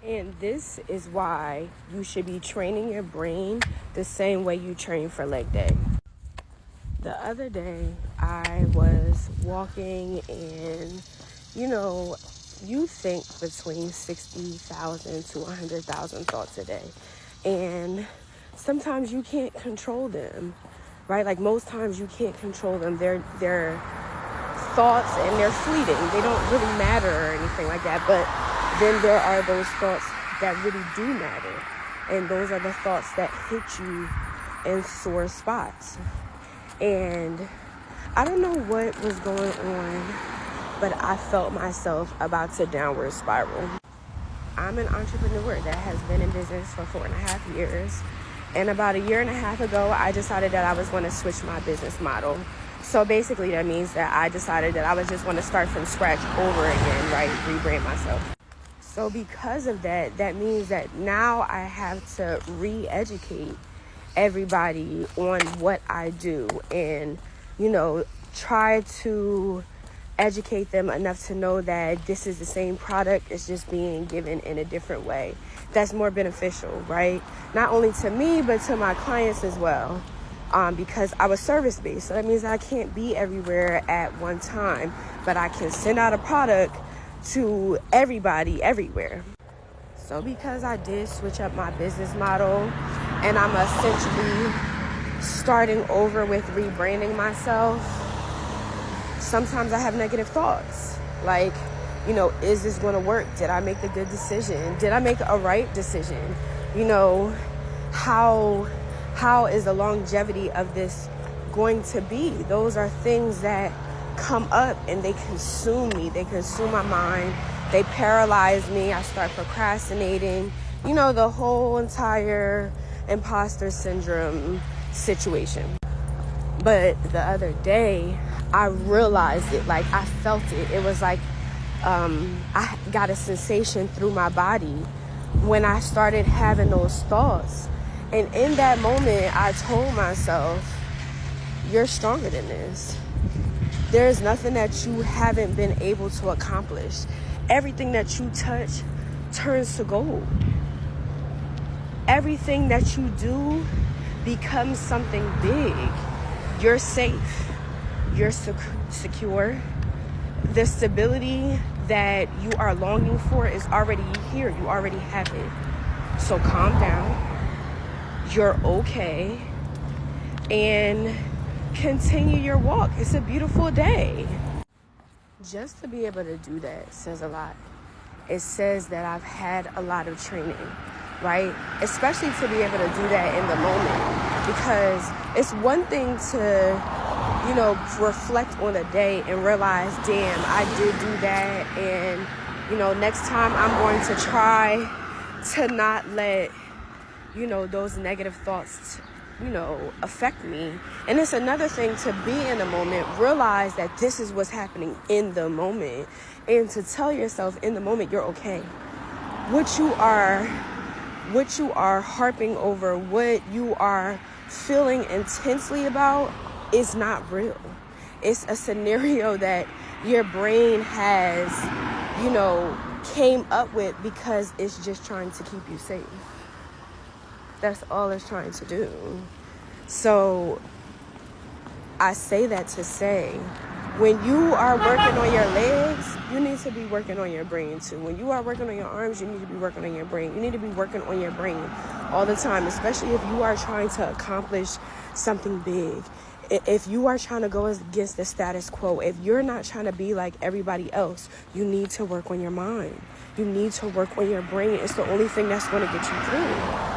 And this is why you should be training your brain the same way you train for leg day. The other day, I was walking and, you think between 60,000 to 100,000 thoughts a day. And sometimes you can't control them, right? Like most times you can't control them. They're thoughts and they're fleeting. They don't really matter or anything like that. But then there are those thoughts that really do matter. And those are the thoughts that hit you in sore spots. And I don't know what was going on, but I felt myself about to downward spiral. I'm an entrepreneur that has been in business for 4.5 years. And about 1.5 years ago, I decided that I was going to switch my business model. So basically that means that I decided that I was just going to start from scratch over again, right? Rebrand myself. So because of that, that means that now I have to re-educate everybody on what I do and, try to educate them enough to know that this is the same product, it's just being given in a different way. That's more beneficial, right? Not only to me, but to my clients as well. Because I was service-based. So that means I can't be everywhere at one time, but I can send out a product to everybody everywhere. So because I did switch up my business model and I'm essentially starting over with rebranding myself, sometimes I have negative thoughts. Like, is this going to work? Did I make the good decision? Did I make a right decision? How is the longevity of this going to be? Those are things that come up and they consume me. They consume my mind. They paralyze me. I start procrastinating. The whole entire imposter syndrome situation. But the other day, I realized it. Like, I felt it. It was like I got a sensation through my body when I started having those thoughts. And in that moment, I told myself, you're stronger than this. There is nothing that you haven't been able to accomplish. Everything that you touch turns to gold. Everything that you do becomes something big. You're safe. You're secure. The stability that you are longing for is already here. You already have it. So calm down. You're okay. And continue your walk. It's a beautiful day. Just to be able to do that says a lot. It says that I've had a lot of training, right? Especially to be able to do that in the moment. Because it's one thing to reflect on a day and realize, damn, I did do that. And, next time I'm going to try to not let, those negative thoughts, affect me. And it's another thing to be in the moment, realize that this is what's happening in the moment. And to tell yourself in the moment, you're okay. What you are harping over, what you are feeling intensely about is not real. It's a scenario that your brain has, came up with because it's just trying to keep you safe. That's all it's trying to do. So I say that to say, when you are working on your legs, you need to be working on your brain too. When you are working on your arms, you need to be working on your brain. You need to be working on your brain all the time, especially if you are trying to accomplish something big. If you are trying to go against the status quo, if you're not trying to be like everybody else, you need to work on your mind. You need to work on your brain. It's the only thing that's going to get you through.